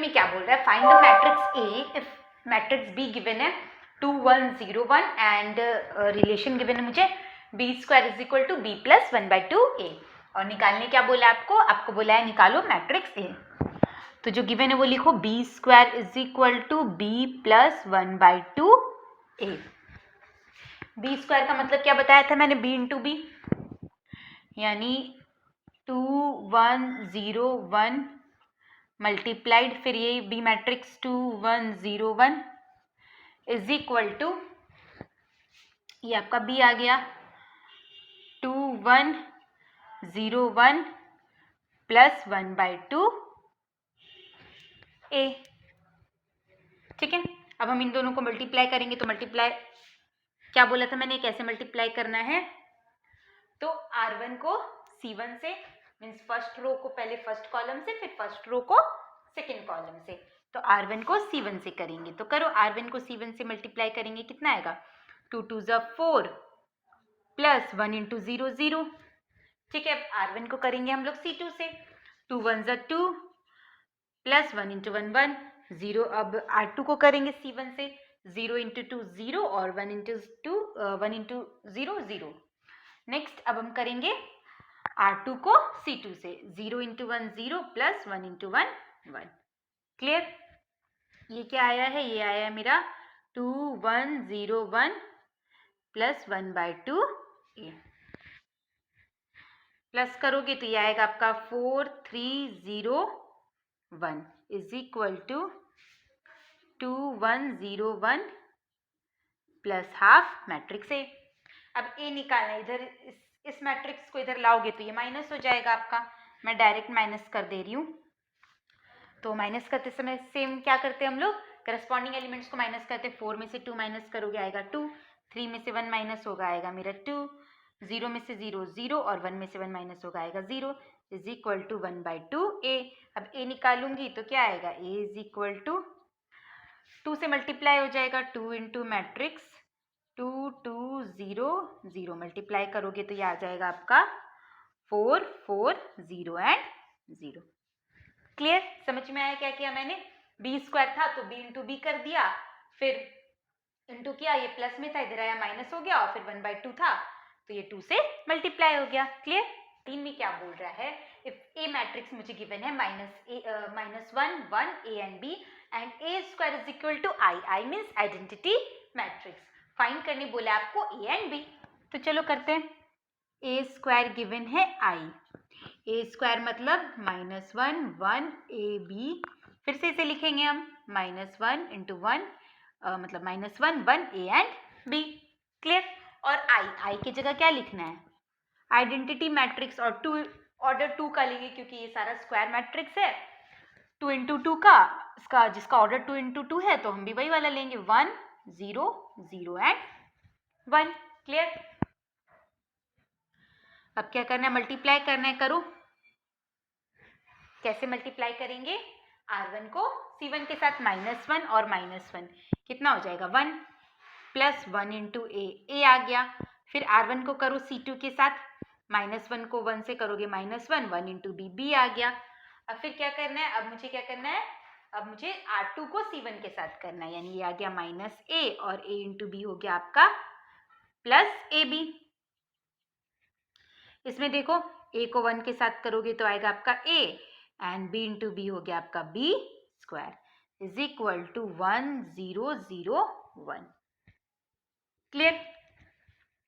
में क्या बोल रहा है, find the matrix A if matrix be given है 2 1 0 1 एंड रिलेशन गिवन है मुझे B square is equal to B plus 1/2 A, और निकालने क्या बोला आपको बोला है निकालो मैट्रिक्स ए। तो जो गिवन है वो लिखो B square is equal to B plus 1/2 A. B square का मतलब क्या बताया था मैंने, बी इंटू बी, यानी 2 1 0 1 मल्टीप्लाइड फिर ये B matrix 2 1 0 1 is equal to, ये आपका बी आ गया 2 1 0 1 प्लस 1/2 ए। ठीक है, अब हम इन दोनों को मल्टीप्लाई करेंगे तो मल्टीप्लाई क्या बोला था मैंने, कैसे मल्टीप्लाई करना है, तो R1 को C1 से, मीन्स फर्स्ट रो को पहले फर्स्ट कॉलम से फिर फर्स्ट रो को सेकेंड कॉलम से, तो R1 को C1 से करेंगे। तो करो, R1 को C1 से मल्टीप्लाई करेंगे कितना आएगा, 2 2 4 प्लस 1 इंटू 0 0। ठीक है, अब R1 को करेंगे हम लोग C2 से, 2 1 2 प्लस 1 इंटू 1 1 0। अब R2 को करेंगे C1 से, 0 इंटू 2 0 और 1 इंटू 0 0। नेक्स्ट अब हम करेंगे R2 को C2 से, 0 इंटू 1 0 प्लस 1 इंटू 1 1। क्लियर, ये क्या आया है, ये आया है मेरा 2 1 0 1 प्लस 1/2 ए। प्लस करोगे तो ये आएगा आपका 4 3 0 1 is equal to 2 1 0 1 plus half matrix A. अब ए निकालना, इधर इस मैट्रिक्स को इधर लाओगे तो ये माइनस हो जाएगा आपका, मैं डायरेक्ट माइनस कर दे रही हूँ। तो माइनस करते समय सेम क्या करते हैं हम लोग, करस्पॉन्डिंग एलिमेंट्स को माइनस करते हैं। 4 में से 2 माइनस करोगे आएगा 2, 3 में से 1 माइनस होगा आएगा मेरा 2, 0 में से 0 0 और 1 में से 1 माइनस होगा आएगा 0 इज इक्वल टू 1/2 ए। अब ए निकालूंगी तो क्या आएगा, ए इज इक्वल टू 2 से मल्टीप्लाई हो जाएगा, 2 इंटू मैट्रिक्स 2 2 0 0 मल्टीप्लाई करोगे तो ये आ जाएगा आपका 4 4 0 एंड 0। क्लियर, समझ में आया क्या किया मैंने, बी स्क्वायर था तो बी इंटू बी कर दिया, फिर इंटू किया, ये प्लस में था इधर आया माइनस हो गया, और फिर 1/2 था तो ये 2 से मल्टीप्लाई हो गया। क्लियर, 3 में क्या बोल रहा है, इफ ए मैट्रिक्स मुझे गिवन है -1 1 A and B and A square is equal to I means identity matrix, find करने बोला आपको ए एंड बी। तो चलो करते हैं, ए स्क्वायर गिवन है आई, ए स्क्वायर मतलब -1 1 ए बी, फिर से इसे लिखेंगे हम -1 इंटू 1 मतलब -1 1 ए एंड बी। क्लियर, और आई की जगह क्या लिखना है, आइडेंटिटी मैट्रिक्स, और 2 ऑर्डर 2 का लेंगे क्योंकि ये सारा स्क्वायर मैट्रिक्स है, 2 इंटू 2 का, इसका जिसका ऑर्डर 2 इंटू 2 है तो हम भी वही वाला लेंगे, 1 0 0 एंड 1। क्लियर, अब क्या करना है, मल्टीप्लाई करना है, करो। कैसे मल्टीप्लाई करेंगे, R1 को C1 के साथ -1 और -1 कितना हो जाएगा 1 प्लस 1 इंटू ए आ गया, फिर R1 को करो C2 के साथ, -1 को 1 से करोगे -1 1 इंटू बी आ गया। अब फिर क्या करना है, अब मुझे क्या करना है, अब मुझे R2 को C1 के साथ करना है, यानी ये आ गया -a और a इंटू बी हो गया आपका प्लस AB। इसमें देखो a को 1 के साथ करोगे तो आएगा आपका a and b into B हो गया आपका b square is equal to 1 0 0 1। Clear,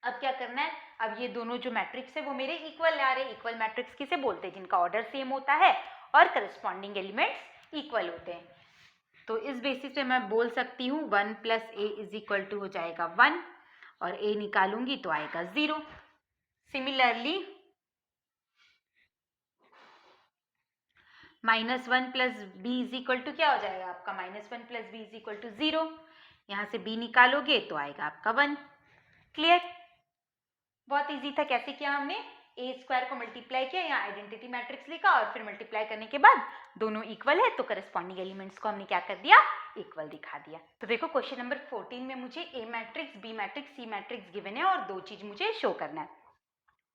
अब क्या करना है, अब ये दोनों जो मैट्रिक्स है वो मेरे इक्वल आ रहे हैं। इक्वल मैट्रिक्स किसे बोलते हैं, जिनका ऑर्डर सेम होता है और करस्पॉन्डिंग एलिमेंट्स इक्वल होते हैं। तो इस बेसिस पे मैं बोल सकती हूँ 1 plus A is equal to हो जाएगा 1 और a निकालूंगी तो आएगा 0। Similarly -1 plus B is equal to क्या हो जाएगा आपका, -1 plus B is equal to 0, यहाँ से b निकालोगे तो आएगा आपका 1। क्लियर, बहुत इजी था, कैसे किया हमने, ए स्क्वायर को मल्टीप्लाई किया, यहाँ आइडेंटिटी मैट्रिक्स लिखा और फिर मल्टीप्लाई करने के बाद दोनों इक्वल है तो करस्पॉन्डिंग एलिमेंट्स को हमने क्या कर दिया, इक्वल दिखा दिया। तो देखो क्वेश्चन नंबर 14 में मुझे A matrix, B matrix, C matrix given है और 2 चीज मुझे शो करना है।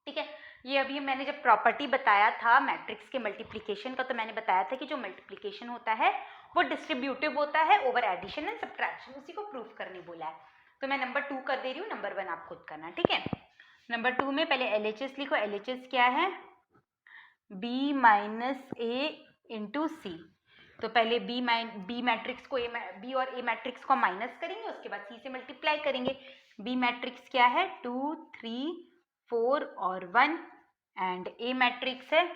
ठीक है, ये अभी मैंने जब प्रॉपर्टी बताया था मैट्रिक्स के मल्टीप्लिकेशन का, तो मैंने बताया था कि जो मल्टीप्लिकेशन होता है वो डिस्ट्रीब्यूटिव होता है ओवर एडिशन एंड सब्ट्रैक्शन, उसी को प्रूफ करने बोला है। तो मैं नंबर 2 कर दे रही हूँ, नंबर 1 आप खुद करना, ठीक है। नंबर 2 में पहले LHS लिखो। LHS क्या है? B माइनस A इंटू सी। तो पहले B मैट्रिक्स को B और A मैट्रिक्स को माइनस करेंगे, उसके बाद C से मल्टीप्लाई करेंगे। B मैट्रिक्स क्या है? 2 3 4 और 1 एंड A मैट्रिक्स है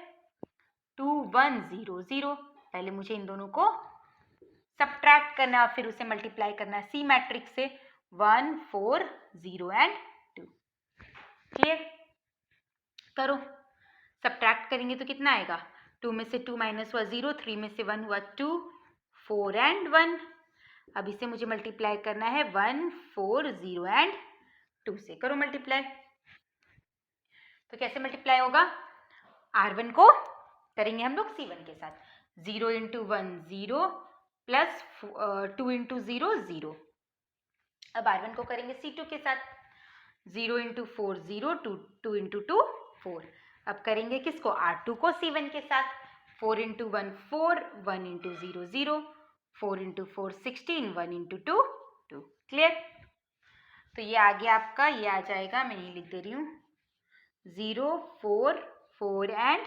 2 1 0 0। पहले मुझे इन दोनों को सब्ट्रैक्ट करना है और फिर उसे मल्टीप्लाई करना है C मैट्रिक्स से 1 4 0 एंड 2। क्लियर? करो। सब्ट्रैक्ट करेंगे तो कितना आएगा? 2 में से 2 माइनस हुआ 0, 3 में से 1 हुआ 2, 4 एंड 1। अब इसे मुझे मल्टीप्लाई करना है 1 4 0 एंड 2 से। करो मल्टीप्लाई। तो कैसे मल्टीप्लाई होगा? R1 को करेंगे हम लोग C1 के साथ। 0 इंटू 1 0 प्लस 2 इंटू 0 0। अब R1 को करेंगे C2 के साथ। 0 इंटू 4 0, 2 इंटू 2 4। अब करेंगे किसको? R2 को C1 के साथ। 4 into 1 4, 1 into 0 0, 4 into 4 16, 1 into 2 2। Clear? तो ये आ गया आपका, ये आ जाएगा, मैं ये लिख दे रही हूँ 0 4 4 एंड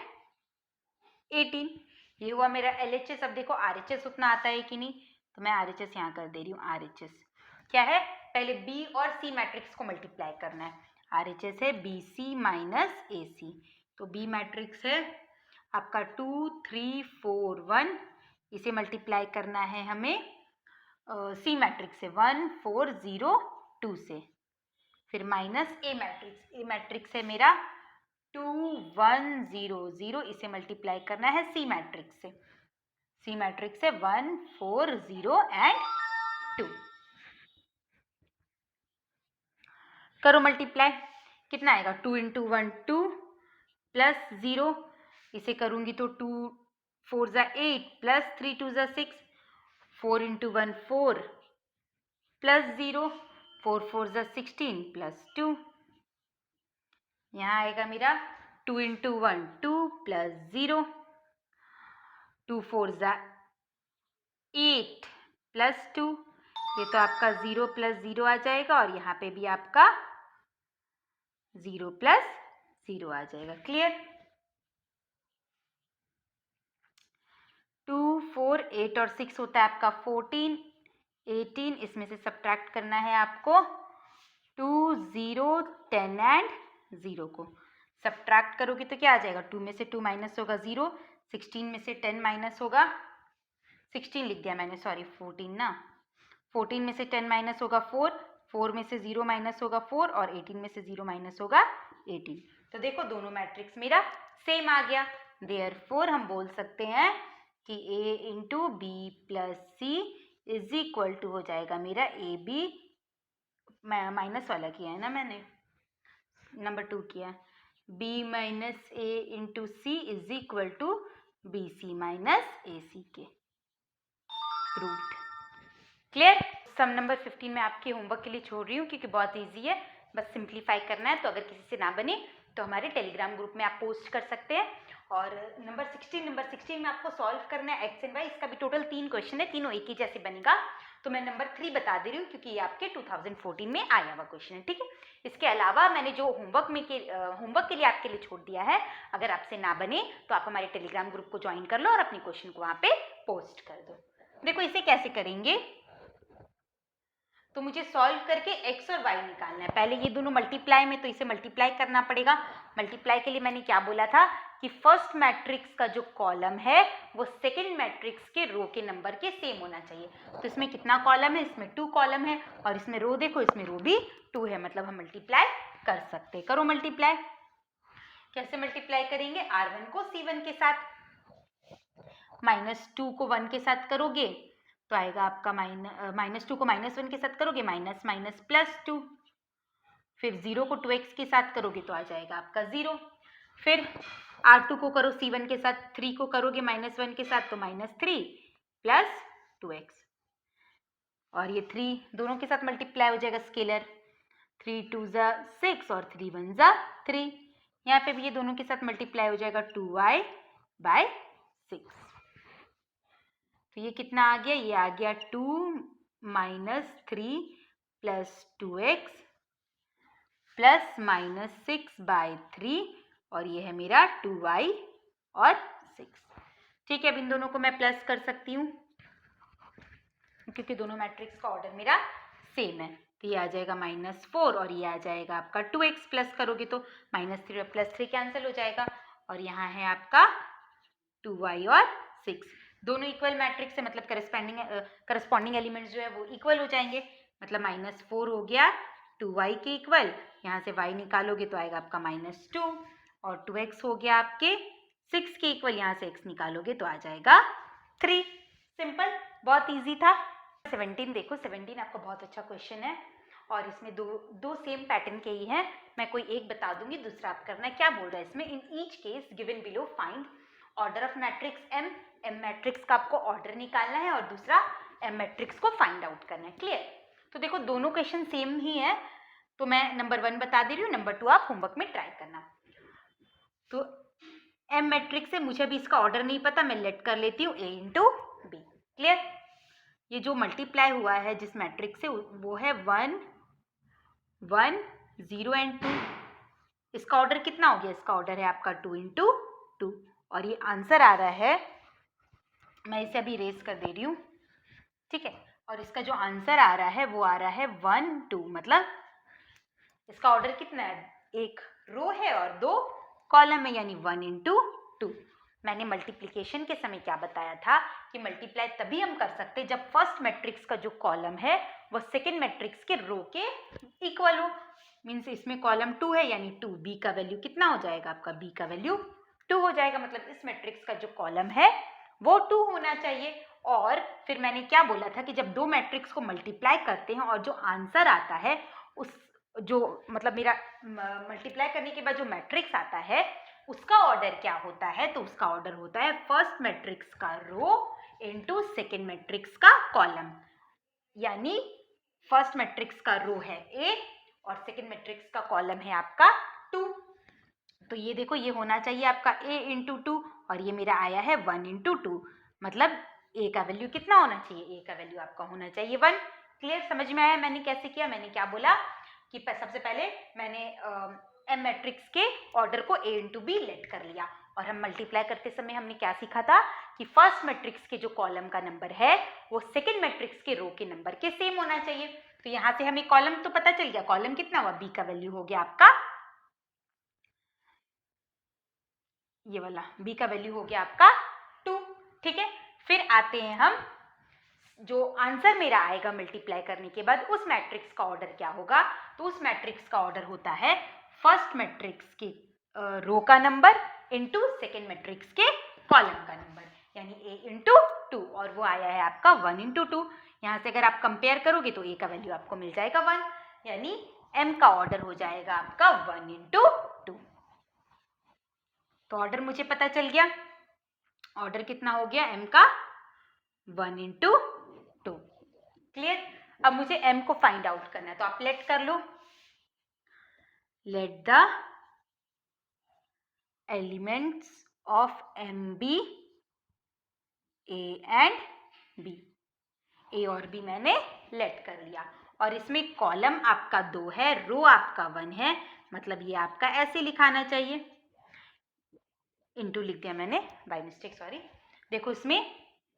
18। ये हुआ मेरा LHS। अब देखो RHS उतना आता है कि नहीं, तो मैं RHS यहाँ कर दे रही हूँ। RHS क्या है? पहले B और C मैट्रिक्स को मल्टीप्लाई करना है। RHS है BC माइनस AC। तो B मैट्रिक्स है आपका 2 3 4 1, इसे मल्टीप्लाई करना है हमें C मैट्रिक्स से 1 4 0 2 से। फिर minus A matrix. A matrix है मेरा 2 1 0 0, इसे मल्टीप्लाई करना है C मैट्रिक्स से। C मैट्रिक्स है 1 4 0 एंड 2। करो मल्टीप्लाई। कितना आएगा? 2 इंटू 1 2 प्लस 0, इसे करूंगी तो 2 4 ज़ा 8 प्लस 3 2 ज़ा 6। 4 इंटू 1 4 प्लस 0, 4 4 ज़ा 16 प्लस 2। यहाँ आएगा मेरा 2 इंटू 1 2 प्लस 0, 2 4 ज़ा 8 प्लस 2। ये तो आपका 0 प्लस 0 आ जाएगा और यहाँ पे भी आपका 0 प्लस 0 आ जाएगा। क्लियर? 2 4 8 और 6 होता है आपका 14 18, इसमें से सब्ट्रैक्ट करना है आपको 2 0 10 एंड 0 को। सब्ट्रैक्ट करोगे तो क्या आ जाएगा? 2 में से 2 माइनस होगा 0, 16 में से 10 माइनस होगा, 16 लिख दिया मैंने, सॉरी 14 ना। 14 में से 10 माइनस होगा 4, 4 में से 0 माइनस होगा 4 और 18 में से 0 माइनस होगा 18। तो देखो दोनों मैट्रिक्स मेरा सेम आ गया। देयरफॉर हम बोल सकते हैं कि A into B plus C is equal to हो जाएगा मेरा AB, माइनस वाला किया है ना मैंने, नंबर 2 किया, B minus A into C is equal to BC minus AC के। प्रूव्ड। क्लियर? सम नंबर 15 में आपके होमवर्क के लिए छोड़ रही हूँ क्योंकि बहुत इजी है, बस सिंप्लीफाई करना है। तो अगर किसी से ना बने तो हमारे टेलीग्राम ग्रुप में आप पोस्ट कर सकते हैं। और नंबर 16 में आपको सॉल्व करना है एक्स एंड वाई। इसका भी टोटल 3 क्वेश्चन है, तीनों एक ही जैसे बनेगा। तो मैं नंबर 3 बता दे रही हूँ क्योंकि ये आपके 2014 में आया हुआ क्वेश्चन है, ठीक है। इसके अलावा मैंने जो होमवर्क के लिए आपके लिए छोड़ दिया है, अगर आपसे ना बने तो आप हमारे टेलीग्राम ग्रुप को ज्वाइन कर लो और अपने क्वेश्चन को वहाँ पे पोस्ट कर दो। देखो इसे कैसे करेंगे, तो मुझे सॉल्व करके x और y निकालना है। पहले ये दोनों मल्टीप्लाई में, तो इसे मल्टीप्लाई करना पड़ेगा। मल्टीप्लाई के लिए मैंने क्या बोला था कि फर्स्ट मैट्रिक्स का जो कॉलम है वो सेकंड मैट्रिक्स के रो के नंबर के सेम होना चाहिए। तो इसमें कितना कॉलम है? इसमें 2 कॉलम है और इसमें रो देखो, इसमें रो भी 2 है, मतलब हम मल्टीप्लाई कर सकते हैं। करो मल्टीप्लाई। कैसे मल्टीप्लाई करेंगे? R1 को C1 के साथ, -2 को 1 के साथ करोगे तो आएगा आपका -2 को -1 के साथ करोगे माइनस माइनस प्लस 2। फिर 0 को 2x के साथ करोगे तो आ जाएगा आपका 0। फिर R2 को करो C1 के साथ, 3 को करोगे -1 के साथ तो -3 प्लस 2x। और ये 3 दोनों के साथ मल्टीप्लाई हो जाएगा स्केलर, 3 2 ज़ा 6 और 3 1 ज़ा 3। यहाँ पे भी ये दोनों के साथ मल्टीप्लाई हो जाएगा 2y/6। तो ये कितना आ गया, ये आ गया 2 - 3 + 2x + -6/3 और ये है मेरा 2y और 6। ठीक है, अब इन दोनों को मैं प्लस कर सकती हूँ क्योंकि दोनों मैट्रिक्स का ऑर्डर मेरा सेम है। तो ये आ जाएगा -4 और ये आ जाएगा आपका 2x प्लस करोगे तो -3 और +3 कैंसिल हो जाएगा और यहाँ है आपका 2y और 6। दोनों इक्वल मैट्रिक्स है, मतलब करस्पॉन्डिंग एलिमेंट्स जो है वो इक्वल हो जाएंगे। मतलब -4 हो गया 2y के इक्वल, यहाँ से y निकालोगे तो आएगा आपका -2 और 2x हो गया आपके 6 के इक्वल, यहाँ से x निकालोगे तो आ जाएगा 3। सिंपल, बहुत इजी था। 17 देखो, 17 आपका बहुत अच्छा क्वेश्चन है और इसमें दो सेम पैटर्न के ही हैं। मैं कोई एक बता दूंगी, दूसरा आप करना है। क्या बोल रहा है इसमें, in each case given below find order of matrix M matrix का आपको ऑर्डर निकालना है और दूसरा एम मैट्रिक्स को फाइंड आउट करना है। क्लियर? तो देखो दोनों क्वेश्चन सेम ही है, तो मैं नंबर 1 बता दे रही हूँ, नंबर 2 आप होमवर्क में ट्राई करना। तो एम मैट्रिक्स है, मुझे अभी इसका ऑर्डर नहीं पता, मैं लेट कर लेती हूँ A × B। क्लियर? ये जो मल्टीप्लाई हुआ है जिस मैट्रिक्स से वो है 1 1 0 एंड 2। इसका ऑर्डर कितना हो गया, इसका ऑर्डर है आपका 2 × 2 और ये आंसर आ रहा है, मैं इसे अभी इरेज कर दे रही हूँ। ठीक है, और इसका जो आंसर आ रहा है वो आ रहा है 1 2, मतलब इसका ऑर्डर कितना है, एक रो है और 2 कॉलम है, यानी 1 × 2। मैंने मल्टीप्लिकेशन के समय क्या बताया था कि मल्टीप्लाई तभी हम कर सकते हैं जब फर्स्ट मैट्रिक्स का जो कॉलम है वो सेकंड मैट्रिक्स के रो के इक्वल हो। मीन्स इसमें कॉलम 2 है यानी 2, बी का वैल्यू कितना हो जाएगा आपका, बी का वैल्यू 2 हो जाएगा। मतलब इस मैट्रिक्स का जो कॉलम है वो 2 होना चाहिए। और फिर मैंने क्या बोला था कि जब दो मैट्रिक्स को मल्टीप्लाई करते हैं और जो आंसर आता है उस जो मतलब मेरा मल्टीप्लाई करने के बाद जो मैट्रिक्स आता है उसका ऑर्डर क्या होता है, तो उसका ऑर्डर होता है फर्स्ट मैट्रिक्स का रो इनटू सेकंड मैट्रिक्स का कॉलम। यानी फर्स्ट मैट्रिक्स का रो है A और सेकंड मैट्रिक्स का कॉलम है आपका 2। तो ये देखो, ये होना चाहिए आपका A × 2 और ये मेरा आया है 1 × 2। मतलब A का वैल्यू कितना होना चाहिए, A का वैल्यू आपका होना चाहिए 1। क्लियर? समझ में आया मैंने कैसे किया? मैंने क्या बोला कि सबसे पहले मैंने एम मैट्रिक्स के ऑर्डर को A × B लेट कर लिया और हम मल्टीप्लाई करते समय हमने क्या सीखा था कि फर्स्ट मैट्रिक्स के जो कॉलम का नंबर है वो सेकंड मैट्रिक्स के रो के नंबर के सेम होना चाहिए। तो यहाँ से हमें कॉलम तो पता चल गया, कॉलम कितना हुआ, B का वैल्यू हो गया आपका, ये वाला B का वैल्यू हो गया आपका 2। ठीक है, फिर आते हैं हम, जो आंसर मेरा आएगा मल्टीप्लाई करने के बाद उस मैट्रिक्स का ऑर्डर क्या होगा, तो उस मैट्रिक्स का ऑर्डर होता है फर्स्ट मैट्रिक्स के रो का नंबर इनटू सेकंड मैट्रिक्स के कॉलम का नंबर, यानी A × 2 और वो आया है आपका 1 × 2। यहाँ से अगर आप कंपेयर करोगे तो A का वैल्यू आपको मिल जाएगा 1, यानी M का ऑर्डर हो जाएगा आपका 1 × 2। तो ऑर्डर मुझे पता चल गया, ऑर्डर कितना हो गया M का 1 × 2। क्लियर? अब मुझे M को फाइंड आउट करना है, तो आप लेट कर लो, let the elements of M be A and B। A और B मैंने लेट कर लिया और इसमें कॉलम आपका 2 है, रो आपका 1 है, मतलब ये आपका ऐसे लिखाना चाहिए, इनटू लिख दिया मैंने बाय मिस्टेक, सॉरी। देखो इसमें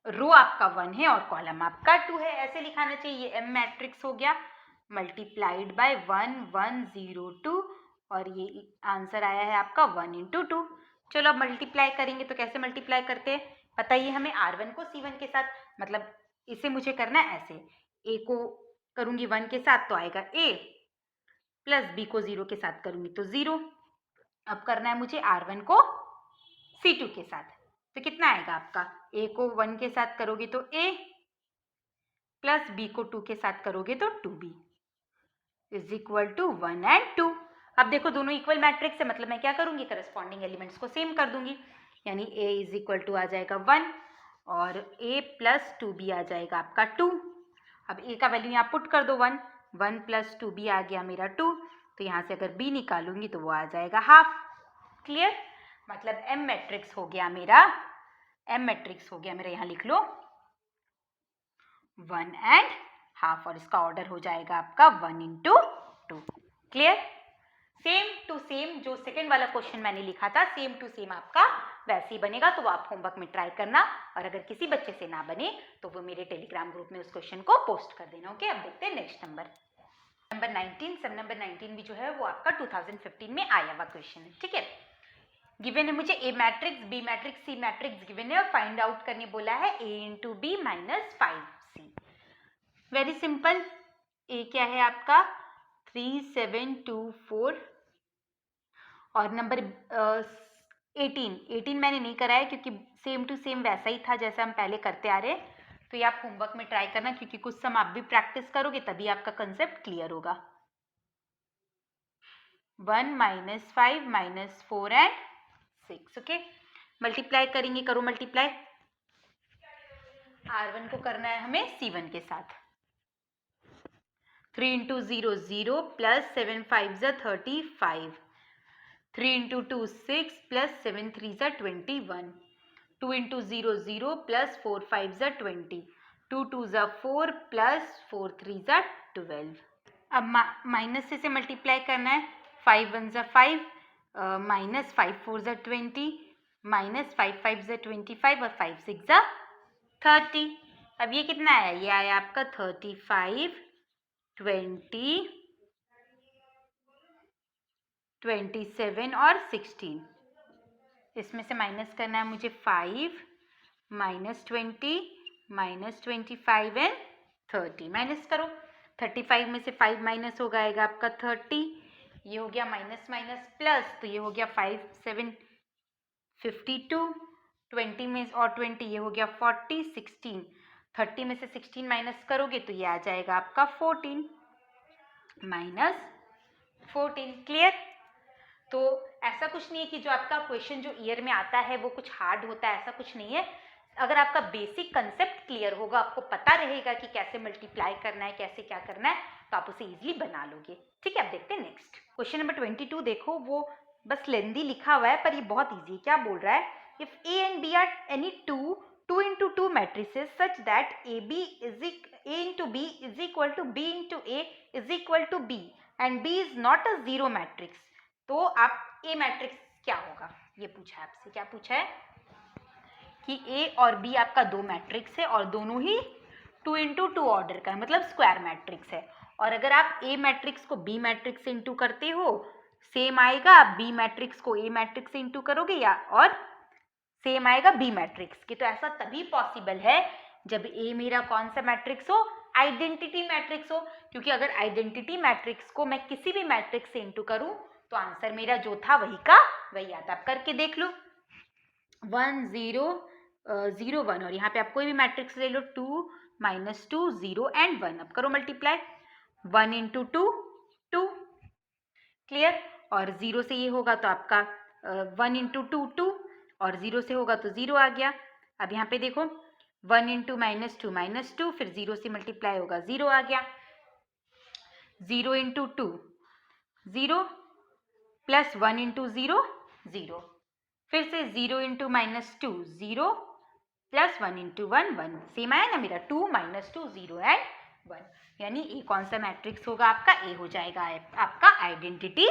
रो आपका 1 है और कॉलम आपका 2 है, ऐसे लिखाना चाहिए। M मैट्रिक्स हो गया मल्टीप्लाइड बाय 1 1 0 2 और ये आंसर आया है आपका 1 × 2। चलो अब मल्टीप्लाई करेंगे, तो कैसे मल्टीप्लाई करते हैं पता ही है हमें, R1 को C1 के साथ, मतलब इसे मुझे करना है ऐसे, A को करूँगी 1 के साथ तो आएगा A, प्लस B को 0 के साथ करूँगी तो 0। अब करना है मुझे R1 को C2 के साथ, तो कितना आएगा आपका, A को 1 के साथ करोगे तो A, प्लस B को 2 के साथ करोगे तो 2B is equal to 1 and 2। अब देखो दोनों इक्वल मैट्रिक्स है, मतलब मैं क्या करूँगी, करस्पॉन्डिंग एलिमेंट्स को सेम कर दूंगी, यानी A इज इक्वल टू आ जाएगा 1 और A प्लस 2B आ जाएगा आपका 2। अब A का वैल्यू यहाँ पुट कर दो 1 1 प्लस 2B आ गया मेरा 2, तो यहाँ से अगर B निकालूंगी तो वो आ जाएगा हाफ। क्लियर? मतलब M मैट्रिक्स हो गया मेरा, M मैट्रिक्स हो गया मेरा, यहाँ लिख लो 1.5 और इसका ऑर्डर हो जाएगा आपका 1 into 2। Clear? Same to same जो सेकेंड वाला क्वेश्चन मैंने लिखा था सेम टू सेम आपका वैसे ही बनेगा, तो वो आप होमवर्क में ट्राई करना, और अगर किसी बच्चे से ना बने तो वो मेरे टेलीग्राम ग्रुप में उस क्वेश्चन को पोस्ट कर देना। ओके, अब देखते हैं नेक्स्ट नंबर 19। सब नंबर 19 भी जो है वो आपका 2015 में आया हुआ क्वेश्चन है। ठीक है, गिवन है मुझे A matrix, B matrix, C matrix given है और फाइंड आउट करने बोला है a into B minus 5c। Very simple, A क्या है आपका 3724 और नंबर 18 मैंने नहीं कराया क्योंकि सेम टू सेम वैसा ही था जैसा हम पहले करते आ रहे हैं, तो ये आप होमवर्क में ट्राई करना क्योंकि कुछ सम आप भी प्रैक्टिस करोगे तभी आपका कंसेप्ट क्लियर होगा। 1 - 5 - 4 एंड 6। ओके, मल्टीप्लाई करेंगे, करो मल्टीप्लाई। R1 को करना है हमें C1 के साथ। 3 into 0 0 plus 7 5 is 35। 3 into 2 6 plus 7 3 is 21। 2 into 0 0 plus 4 5 is 20। 2 2 is 4 plus 4 3 is 12। अब माइनस से मल्टीप्लाई करना है। 5 1 is 5 minus 5 4 is 20 minus 5 5 is 25 और 5 6 is 30। अब ये कितना आया? ये आया आपका 35 20 27 और 16। इसमें से माइनस करना है मुझे 5 माइनस 20 माइनस 25 एंड 30। माइनस करो, 35 में से 5 माइनस हो जाएगा आपका 30, ये हो गया माइनस माइनस प्लस, तो ये हो गया 5 7 52, 20 में और 20 ये हो गया 40, 16 30 में से 16 माइनस करोगे तो ये आ जाएगा आपका 14 माइनस 14। क्लियर? तो ऐसा कुछ नहीं है कि जो आपका क्वेश्चन जो ईयर में आता है वो कुछ हार्ड होता है, ऐसा कुछ नहीं है। अगर आपका बेसिक कंसेप्ट क्लियर होगा, आपको पता रहेगा कि कैसे मल्टीप्लाई करना है, कैसे क्या करना है, तो आप उसे इजीली बना लोगे। ठीक है, अब देखते हैं नेक्स्ट क्वेश्चन नंबर 22। देखो वो बस लेंदी लिखा हुआ है पर ये बहुत ईजी है। क्या बोल रहा है? If A and B are any two into two matrices such that A into B is equal to B into A is equal to B and B is not a zero matrix, तो आप ए matrix क्या होगा ये पूछा है आपसे। क्या पूछा है कि ए और बी आपका दो मैट्रिक्स है और दोनों ही 2 इंटू 2 ऑर्डर का है, मतलब स्क्वायर मैट्रिक्स है। और अगर आप ए मैट्रिक्स को बी मैट्रिक्स से इंटू करते हो सेम आएगा, आप बी मैट्रिक्स को ए मैट्रिक्स से इंटू करोगे या और सेम आएगा बी मैट्रिक्स की। तो ऐसा तभी पॉसिबल है जब ए मेरा कौन सा मैट्रिक्स हो? आइडेंटिटी मैट्रिक्स हो, क्योंकि अगर आइडेंटिटी मैट्रिक्स को मैं किसी भी मैट्रिक्स से इंटू करूं तो आंसर मेरा जो था वही का वही आता। आप करके देख लो 1 0 0 1 और यहाँ पे आप कोई भी मैट्रिक्स ले लो 2 -2 0 एंड 1। अब करो मल्टीप्लाई 1 इंटू 2 2। क्लियर? और 0 से ये होगा तो आपका 1 इंटू 2 2 और 0 से होगा तो 0 आ गया। अब यहाँ पे देखो 1 इंटू -2 फिर 0 से मल्टीप्लाई होगा 0 आ गया। 0 इंटू 2 0 प्लस 1 इंटू 0 0, फिर से 0 इंटू -2 0 प्लस 1 इंटू 1 1। सेम आया ना मेरा 2 -2 0 एंड 1, यानी ए कौन सा मैट्रिक्स होगा आपका? ए हो जाएगा आपका आइडेंटिटी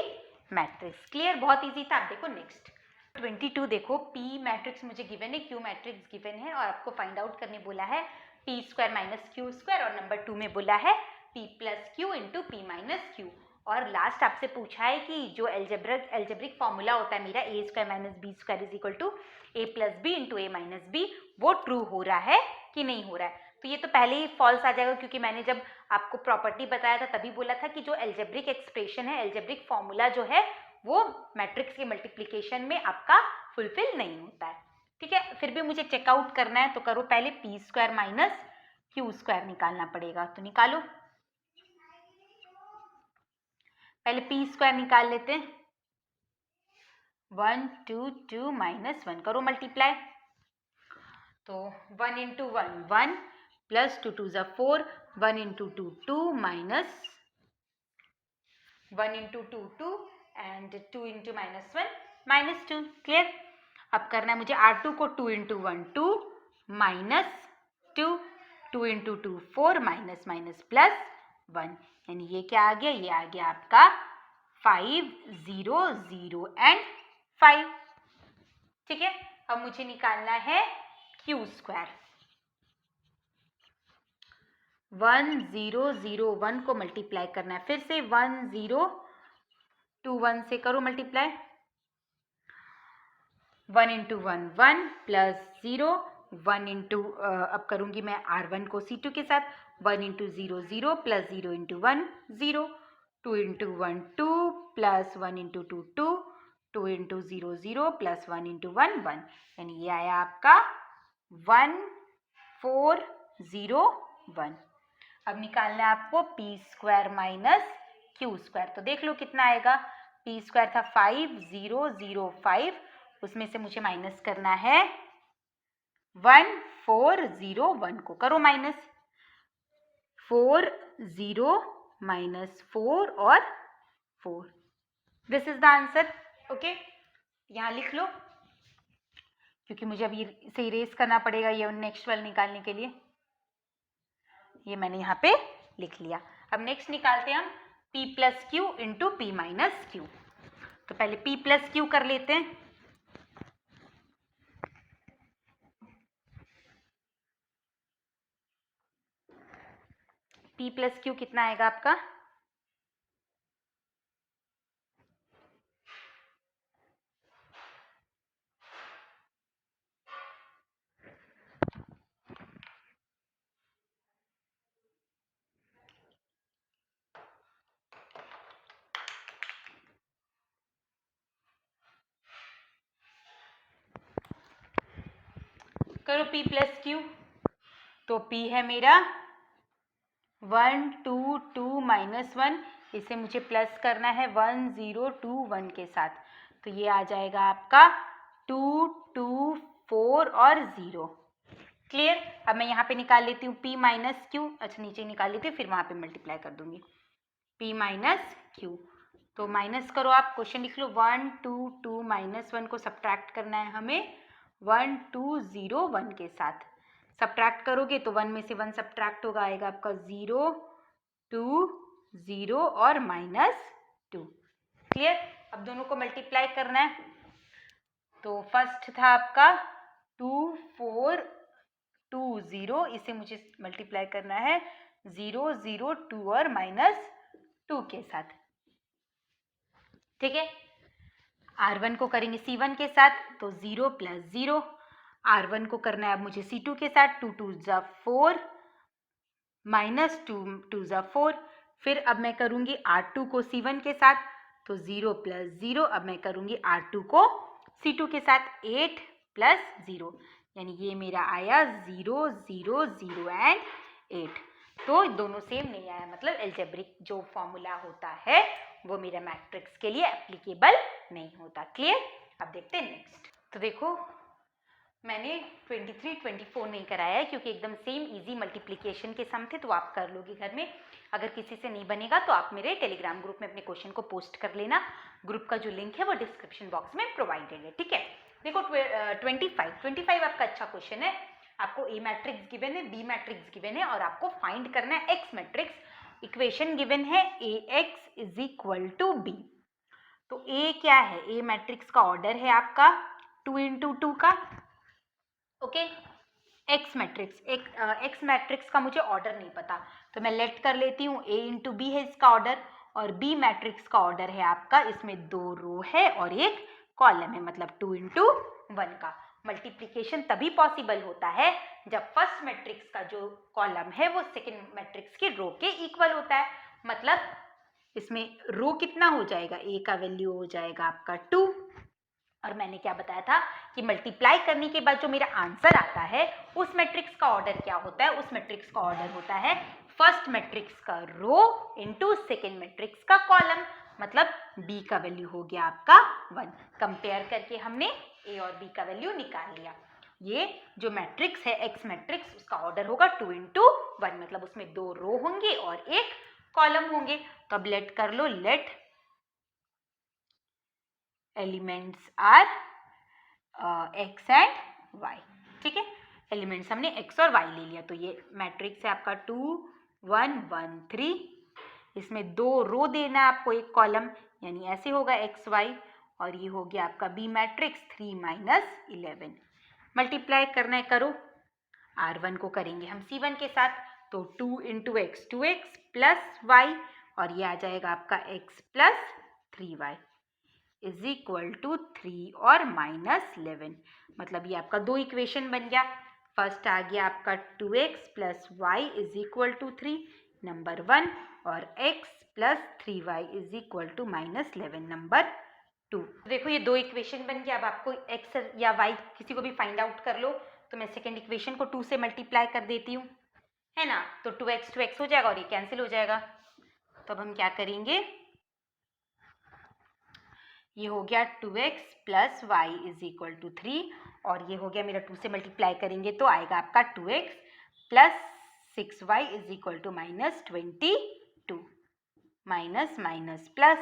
मैट्रिक्स। क्लियर? बहुत इजी था। आप देखो नेक्स्ट 22। देखो पी मैट्रिक्स मुझे गिवन है, क्यू मैट्रिक्स गिवन है और आपको फाइंड आउट करने बोला है P square minus Q square और नंबर 2 में बोला है P plus Q into P minus Q. और लास्ट आपसे पूछा है कि जो एल्जेब्रिक फॉर्मूला होता है मेरा A square minus B square is equal to A plus B into A minus B, वो ट्रू हो रहा है कि नहीं हो रहा है। तो ये तो पहले ही फॉल्स आ जाएगा क्योंकि मैंने जब आपको प्रॉपर्टी बताया था तभी बोला था कि जो एल्जेब्रिक एक्सप्रेशन है, एल्जेब्रिक फॉर्मूला जो है वो मैट्रिक्स के मल्टीप्लिकेशन में आपका फुलफिल नहीं होता है। ठीक है, फिर भी मुझे चेकआउट करना है तो करो पहले P square minus Q square निकालना पड़ेगा, तो निकालो। पहले पी स्क्वायर निकाल लेते हैं 1 2 2 -1, करो मल्टीप्लाई। तो 1 into 1 1 plus 2 2 4 1 into 2 2 minus 1 into 2 2 and 2 into -1 -2। Clear? अब करना है मुझे R2 को 2 into 1 2 -2 2 into 2 4 minus minus plus 1, यानी ये क्या आ गया, ये आ गया आपका 5 0 0 एंड 5। ठीक है, अब मुझे निकालना है क्यू स्क्वायर। 1 0 0 1 को मल्टीप्लाई करना है, फिर से 1 0 2 1 से करो मल्टीप्लाई। 1 इंटू 1 1 प्लस 0 1 इंटू अब करूंगी मैं R1 को C2 के साथ, 1 into 0 0 plus 0 into 1 0, 2 into 1 2 plus 1 into 2 2, 2 into 0 0 plus 1 into 1 1, यानी ये आया आपका 1 4 0 1। अब निकालना है आपको P square minus Q square. तो देख लो कितना आएगा, पी स्क्वायर था 5 0 0 5, उसमें से मुझे माइनस करना है 1 4 0 1 को, करो माइनस। 4 0 माइनस 4 और 4, this is the answer. Okay, यहाँ लिख लो, क्योंकि मुझे अभी इसे इरेज करना पड़ेगा ये नेक्स्ट वाले निकालने के लिए। ये मैंने यहाँ पे लिख लिया। अब नेक्स्ट निकालते हैं हम p plus Q into P minus Q. तो पहले p प्लस क्यू कर लेते हैं। p प्लस क्यू कितना आएगा आपका, करो p प्लस क्यू। तो p है मेरा 1 2 2 माइनस 1, इसे मुझे प्लस करना है 1 0 2 1 के साथ, तो ये आ जाएगा आपका 2 2 4 और 0। क्लियर। अब मैं यहाँ पे निकाल लेती हूँ p माइनस क्यू, अच्छा नीचे निकाल लेती हूँ, फिर वहाँ पे मल्टीप्लाई कर दूंगी p माइनस क्यू। तो माइनस करो, आप क्वेश्चन लिख लो 1 2 2 माइनस 1 को सब्ट्रैक्ट करना है हमें 1 2 0 1 के साथ। सब्ट्रैक्ट करोगे तो 1 में से 1 सब्ट्रैक्ट होगा, आएगा आपका 0 2 0 और माइनस 2। क्लियर। अब दोनों को मल्टीप्लाई करना है, तो फर्स्ट था आपका 2 4 2 0, इसे मुझे मल्टीप्लाई करना है 0 0 2 और माइनस 2 के साथ। ठीक है, R1 को करेंगे C1 के साथ, तो 0 प्लस 0, R1 को करना है अब मुझे C2 के साथ, 2 2 जा 4 माइनस 2 2 जा 4, फिर अब मैं करूँगी R2 को C1 के साथ, तो 0 प्लस 0, अब मैं करूँगी R2 को C2 के साथ, 8 प्लस 0, यानी ये मेरा आया 0 0 0 एंड 8। तो दोनों सेम नहीं आया, मतलब एल्जेब्रिक जो फॉर्मूला होता है वो मेरा मैट्रिक्स के लिए एप्लीकेबल नहीं होता। क्लियर। अब देखते हैं नेक्स्ट। तो देखो मैंने 23 24 नहीं कराया है, क्योंकि एकदम सेम इजी मल्टीप्लिकेशन के सम थे, तो आप कर लोगे घर में। अगर किसी से नहीं बनेगा तो आप मेरे टेलीग्राम ग्रुप में अपने क्वेश्चन को पोस्ट कर लेना, ग्रुप का जो लिंक है वो डिस्क्रिप्शन बॉक्स में प्रोवाइडेड है। ठीक है, देखो 25 आपका अच्छा क्वेश्चन है। आपको ए मैट्रिक्स गिवन है, बी मैट्रिक्स गिवन है, और आपको फाइंड करना है एक्स मैट्रिक्स। इक्वेशन गिवन है A X is equal to B. तो ए क्या है, ए मैट्रिक्स का ऑर्डर है आपका 2 इंटू 2 का। ओके, एक्स मैट्रिक्स का मुझे ऑर्डर नहीं पता, तो मैं लेट कर लेती हूँ ए इंटू बी है इसका ऑर्डर, और बी मैट्रिक्स का ऑर्डर है आपका, इसमें 2 रो है और 1 कॉलम है, मतलब 2 इंटू 1 का। मल्टीप्लिकेशन तभी पॉसिबल होता है जब फर्स्ट मैट्रिक्स का जो कॉलम है वो सेकेंड मैट्रिक्स के रो के इक्वल होता है। मतलब इसमें रो कितना हो जाएगा, ए का वैल्यू हो जाएगा आपका 2, और मैंने क्या बताया था कि मल्टीप्लाई करने के बाद जो मेरा आंसर आता है उस मैट्रिक्स का ऑर्डर क्या होता है, उस मैट्रिक्स का ऑर्डर होता है फर्स्ट मैट्रिक्स का रो इंटू सेकेंड मैट्रिक्स का कॉलम। मतलब b का वैल्यू हो गया आपका 1। कंपेयर करके हमने a और b का वैल्यू निकाल लिया। ये जो मैट्रिक्स है एक्स मैट्रिक्स, उसका ऑर्डर होगा 2 इंटू 1, मतलब उसमें 2 रो होंगे और 1 कॉलम होंगे। तो अब लेट कर लो, let elements are x and y। ठीक है, एलिमेंट्स हमने x और y ले लिया, तो ये मैट्रिक्स है आपका 2 1 1 3। इसमें 2 रो देना है आपको, एक कॉलम, यानी ऐसे होगा x y, और ये हो गया आपका बी मैट्रिक्स 3 - 11। मल्टीप्लाई करना है, करो। R1 को करेंगे हम C1 के साथ, तो 2 × x 2x प्लस y, और ये आ जाएगा आपका x plus 3y is equal to 3 और -11। मतलब ये आपका दो इक्वेशन बन गया। फर्स्ट आ गया आपका 2x plus y is equal to 3 number 1, और x plus 3y is equal to -11 number 2। देखो ये दो इक्वेशन बन गया। अब आपको x या y किसी को भी फाइंड आउट कर लो, तो मैं सेकेंड इक्वेशन को 2 से मल्टीप्लाई कर देती हूँ, है ना। तो 2x हो जाएगा और ये कैंसिल हो जाएगा। तो अब हम क्या करेंगे, ये हो गया 2x plus y is equal to 3, और ये हो गया मेरा 2 से मल्टीप्लाई करेंगे तो आएगा आपका 2x plus 6y is equal to -22। Minus minus plus,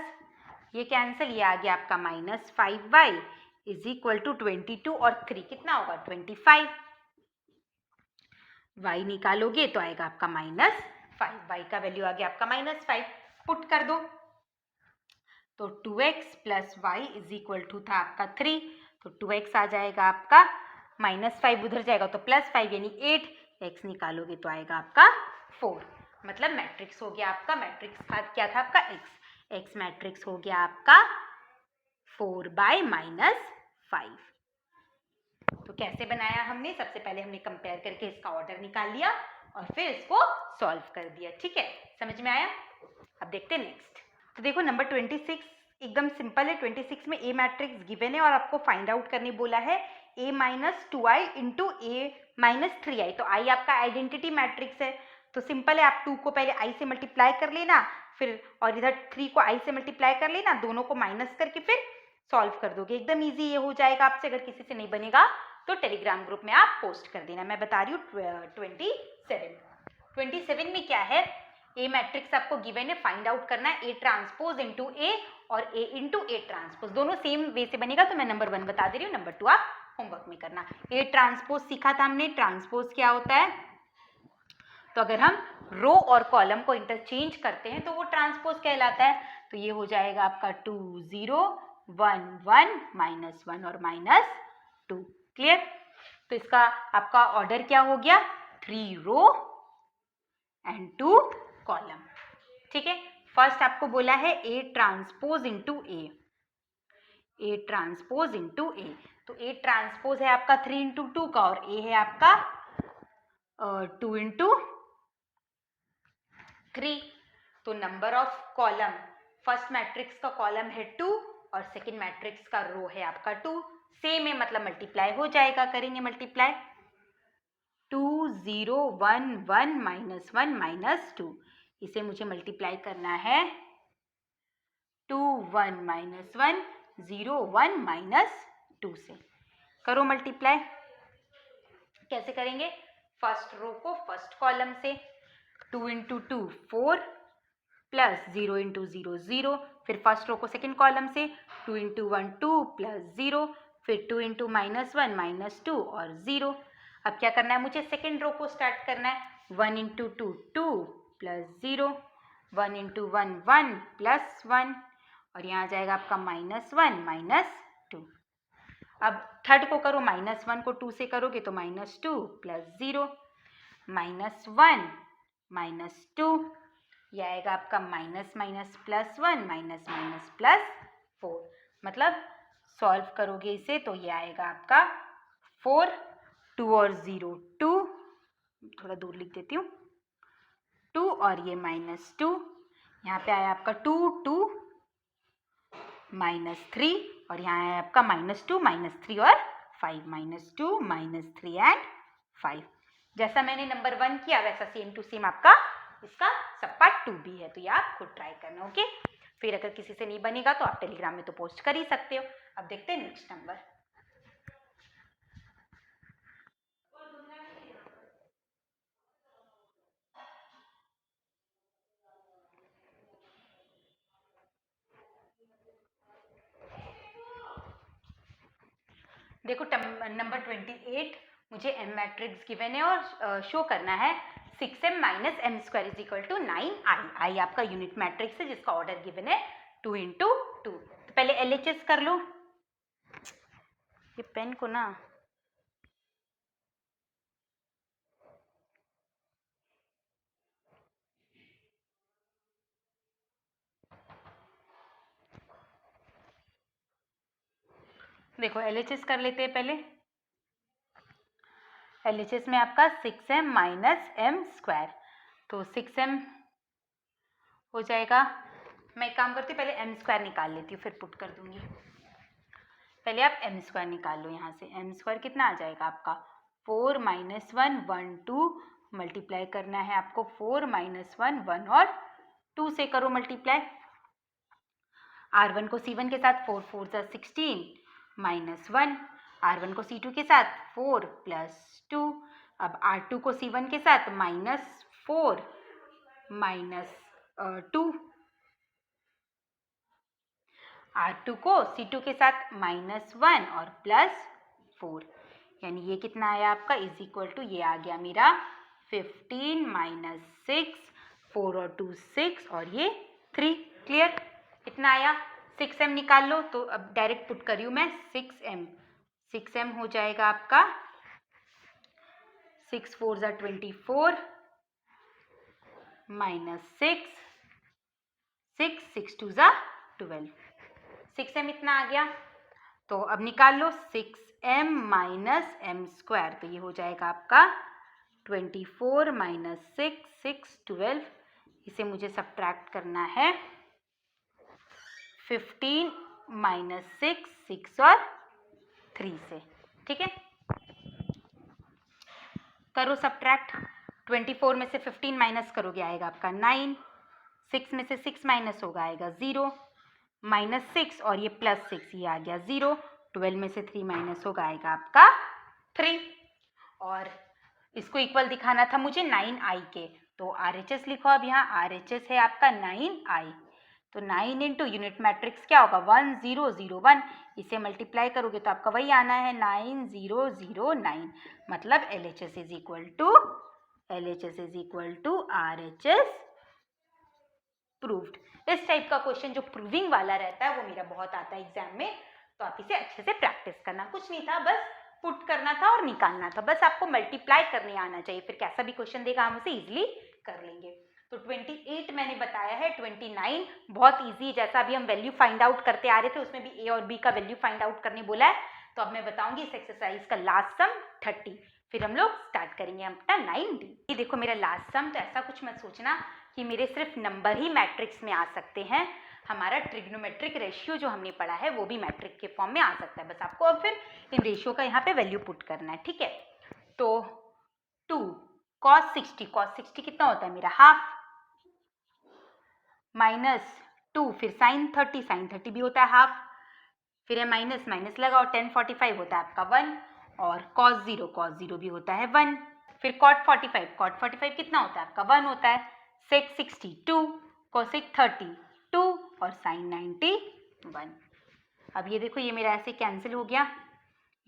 ये कैंसिल, ये आ गया आपका -5y इज इक्वल टू 22, और 3 कितना होगा 25। y निकालोगे तो आएगा आपका -5, y का वैल्यू आ गया आपका -5, पुट कर दो। तो 2x plus y is equal to था आपका 3, तो 2x आ जाएगा आपका, -5 उधर जाएगा तो +5 यानी 8, x निकालोगे तो आएगा आपका 4। मतलब मैट्रिक्स हो गया आपका, मैट्रिक्स था क्या था आपका x मैट्रिक्स हो गया आपका 4/-5। तो कैसे बनाया हमने, सबसे पहले हमने कंपेयर करके इसका ऑर्डर निकाल लिया और फिर इसको सॉल्व कर दिया। ठीक है, समझ में आया। अब देखते हैं नेक्स्ट। तो देखो नंबर 26 एकदम सिंपल है। 26 में ए मैट्रिक्स गिवन है और आपको फाइंड आउट करने बोला है a - 2i into a - 3i। तो i आपका आइडेंटिटी मैट्रिक्स है, तो सिंपल है, आप 2 को पहले i से मल्टीप्लाई कर लेना, फिर और इधर 3 को i से मल्टीप्लाई कर लेना, दोनों को माइनस करके फिर सॉल्व कर दोगे। एकदम ईजी ये हो जाएगा आपसे। अगर किसी से नहीं बनेगा तो टेलीग्राम ग्रुप में आप पोस्ट कर देना। मैं बता रही हूँ 27 में क्या है, ए मैट्रिक्स आपको गिवन है, फाइंड आउट करना है A ट्रांसपोज इंटू ए और A इंटू ए ट्रांसपोज, दोनों सेम वे से बनेगा। तो मैं नंबर 1 बता दे रही हूँ, नंबर 2 आप होमवर्क में करना। A ट्रांसपोज सीखा था हमने, ट्रांसपोज क्या होता है, तो अगर हम रो और कॉलम को इंटरचेंज करते हैं तो वो ट्रांसपोज कहलाता है। तो ये हो जाएगा आपका 2 0 1 1 -1 और -2। क्लियर। तो इसका आपका ऑर्डर क्या हो गया, 3 रो एंड 2 कॉलम। ठीक है, फर्स्ट आपको बोला है A transpose into A transpose into A. तो A ट्रांसपोज है आपका 3 × 2 का, और A है आपका 2 × 3। तो number of column, first matrix का कॉलम है 2 और सेकंड मैट्रिक्स का रो है आपका 2, सेम है, मतलब मल्टीप्लाई हो जाएगा। करेंगे मल्टीप्लाई, 2 0 1 1 -1 -2, इसे मुझे मल्टीप्लाई करना है 2 1 -1 0 1 -2 से। करो मल्टीप्लाई। कैसे करेंगे, फर्स्ट रो को फर्स्ट कॉलम से, 2 × 2 4 प्लस 0 × 0 0, फिर फर्स्ट रो को सेकंड कॉलम से 2 × 1 2 प्लस 0, फिर 2 × -1 -2 और 0। अब क्या करना है, मुझे सेकंड रो को स्टार्ट करना है, 1 × 2 2 प्लस 0, 1 × 1 1 प्लस 1, और यहाँ आ जाएगा आपका -1 -2। अब थर्ड को करो, -1 को 2 से करोगे तो -2 प्लस 0 -1 -2, ये आएगा आपका माइनस प्लस 1 माइनस प्लस 4। मतलब सॉल्व करोगे इसे तो ये आएगा आपका 4, 2 और 0 2, थोड़ा दूर लिख देती हूँ, 2 और ये -2, यहाँ पे आया आपका 2 2 -3, और यहाँ है आपका -2 -3 और 5, -2 -3 एंड 5। जैसा मैंने नंबर 1 किया वैसा सेम टू सेम आपका इसका सब पार्ट 2 भी है, तो ये आप खुद ट्राई करना। ओके, फिर अगर किसी से नहीं बनेगा तो आप टेलीग्राम में तो पोस्ट कर ही सकते हो। अब देखते हैं नेक्स्ट नंबर। देखो नंबर 28, मुझे एम मैट्रिक्स गिवन है और शो करना है 6m minus m square is equal to 9i। I आपका यूनिट मैट्रिक्स है जिसका ऑर्डर गिवन है 2 × 2। तो पहले LHS कर लो। ये पेन को ना देखो LHS कर लेते हैं पहले। LHS में आपका 6m माइनस एम स्क्वायर, तो 6m हो जाएगा। मैं एक काम करती हूँ, पहले एम स्क्वायर निकाल लेती हूँ फिर पुट कर दूंगी। पहले आप एम स्क्वायर निकाल लो यहाँ से। एम स्क्वायर कितना आ जाएगा आपका 4 - 1 1 2 मल्टीप्लाई करना है आपको 4 - 1 1 और 2 से करो मल्टीप्लाई। R1 को C1 के साथ 4 4 16 -1, R1 को C2 के साथ 4 + 2। अब R2 को C1 के साथ -4 -2, R2 को C2 के साथ -1 और +4, यानी ये कितना आया आपका इज इक्वल टू, ये आ गया मेरा 15 - 6, 4 और 2 6 और ये 3। क्लियर? कितना आया? 6m निकाल लो। तो अब डायरेक्ट पुट कर रही हूँ मैं 6m हो जाएगा आपका 6 4 24 -6 6 6 2 12। 6m इतना आ गया। तो अब निकाल लो 6m माइनस एम स्क्वायर, तो ये हो जाएगा आपका 24 - 6 6 12। इसे मुझे सब्ट्रैक्ट करना है 15 - 6 6 और 3 से। ठीक है, करो सब्ट्रैक्ट। 24 में से 15 माइनस करोगे आएगा आपका 9, 6 में से 6 माइनस होगा आएगा 0, -6 और ये +6, ये आ गया 0। 12 में से 3 माइनस होगा आएगा आपका 3। और इसको इक्वल दिखाना था मुझे 9i के, तो RHS लिखो। अब यहाँ RHS है आपका 9i, तो 9 × यूनिट मैट्रिक्स क्या होगा 1 0 0 1। इसे मल्टीप्लाई करोगे तो आपका वही आना है 9 0 0 9। मतलब LHS is equal to RHS proved. इस टाइप का क्वेश्चन जो प्रूविंग वाला रहता है वो मेरा बहुत आता है एग्जाम में, तो आप इसे अच्छे से प्रैक्टिस करना। कुछ नहीं था, बस पुट करना था और निकालना था, बस आपको मल्टीप्लाई करने आना चाहिए। फिर कैसा भी क्वेश्चन देगा हम उसे इजीली कर लेंगे। तो 28 मैंने बताया है, 29 बहुत इजी है। जैसा अभी हम वैल्यू फाइंड आउट करते आ रहे थे उसमें भी A और B का वैल्यू फाइंड आउट करने बोला है, तो अब मैं बताऊंगी इस एक्सरसाइज का लास्ट सम 30, फिर हम लोग स्टार्ट करेंगे अपना 9D। ये देखो मेरा लास्ट सम, तो ऐसा कुछ मत सोचना कि मेरे सिर्फ नंबर ही मैट्रिक्स में आ सकते हैं। हमारा ट्रिग्नोमेट्रिक रेशियो जो हमने पढ़ा है वो भी मैट्रिक के फॉर्म में आ सकता है। बस आपको अब फिर इन रेशियो का यहाँ पे वैल्यू पुट करना है। ठीक है, तो 2 cos 60 कितना होता है मेरा हाफ, -2 फिर sin 30 भी होता है हाफ, फिर है माइनस माइनस लगाओ 10 45 होता है आपका 1, और cos 0 भी होता है 1, फिर cot 45 कितना होता है आपका 1 होता है, sec 60 2, cosec 30 2 और sin 90 1। अब ये देखो ये मेरा ऐसे कैंसिल हो गया,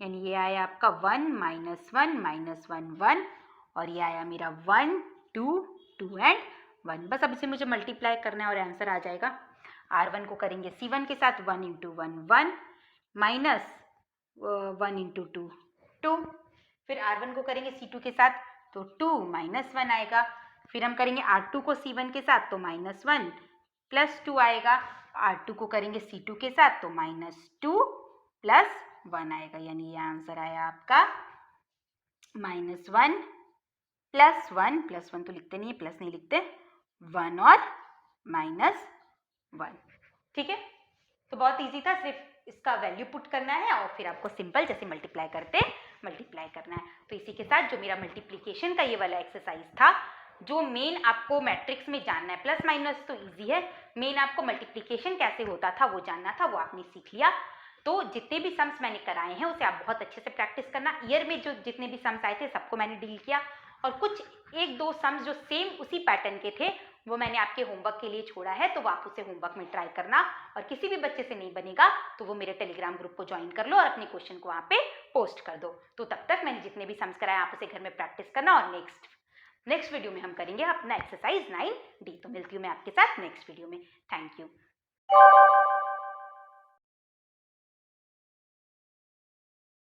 यानी ये आया आपका 1 -1 -1 1 और ये आया मेरा 1 2 2 एंड 1। बस अब इसे मुझे मल्टीप्लाई करना है और आंसर आ जाएगा। R1 को करेंगे C1 के साथ 1 × 1 1 -1 × 2 2, फिर R1 को करेंगे C2 के साथ तो 2 -1 आएगा, फिर हम करेंगे R2 को C1 के साथ तो -1 + 2 आएगा, R2 को करेंगे C2 के साथ तो -2 + 1 आएगा, यानी ये आंसर आया आपका -1 + 1 + 1 तो लिखते नहीं है, प्लस नहीं लिखते, 1 और -1। ठीक है, तो बहुत इजी था, सिर्फ इसका वैल्यू पुट करना है और फिर आपको सिंपल जैसे मल्टीप्लाई करते मल्टीप्लाई करना है। तो इसी के साथ जो मेरा मल्टीप्लिकेशन का ये वाला एक्सरसाइज था, जो मेन आपको मैट्रिक्स में जानना है, प्लस माइनस तो इजी है, मेन आपको मल्टीप्लिकेशन कैसे होता था वो जानना था, वो आपने सीख लिया। तो जितने भी सम्स मैंने कराए हैं उसे आप बहुत अच्छे से प्रैक्टिस करना। ईयर में जो जितने भी सम्स आए थे सबको मैंने डील किया, और कुछ 1-2 सम्स जो सेम उसी पैटर्न के थे वो मैंने आपके होमवर्क के लिए छोड़ा है, तो आप उसे होमवर्क में ट्राई करना। और किसी भी बच्चे से नहीं बनेगा तो वो मेरे टेलीग्राम ग्रुप को ज्वाइन कर लो और अपने क्वेश्चन को वहाँ पे पोस्ट कर दो। तो तब तक मैंने जितने भी सम्स कराए आप उसे घर में प्रैक्टिस करना, और नेक्स्ट वीडियो में हम करेंगे अपना एक्सरसाइज 9D। तो मिलती हूँ मैं आपके साथ नेक्स्ट वीडियो में। Thank you.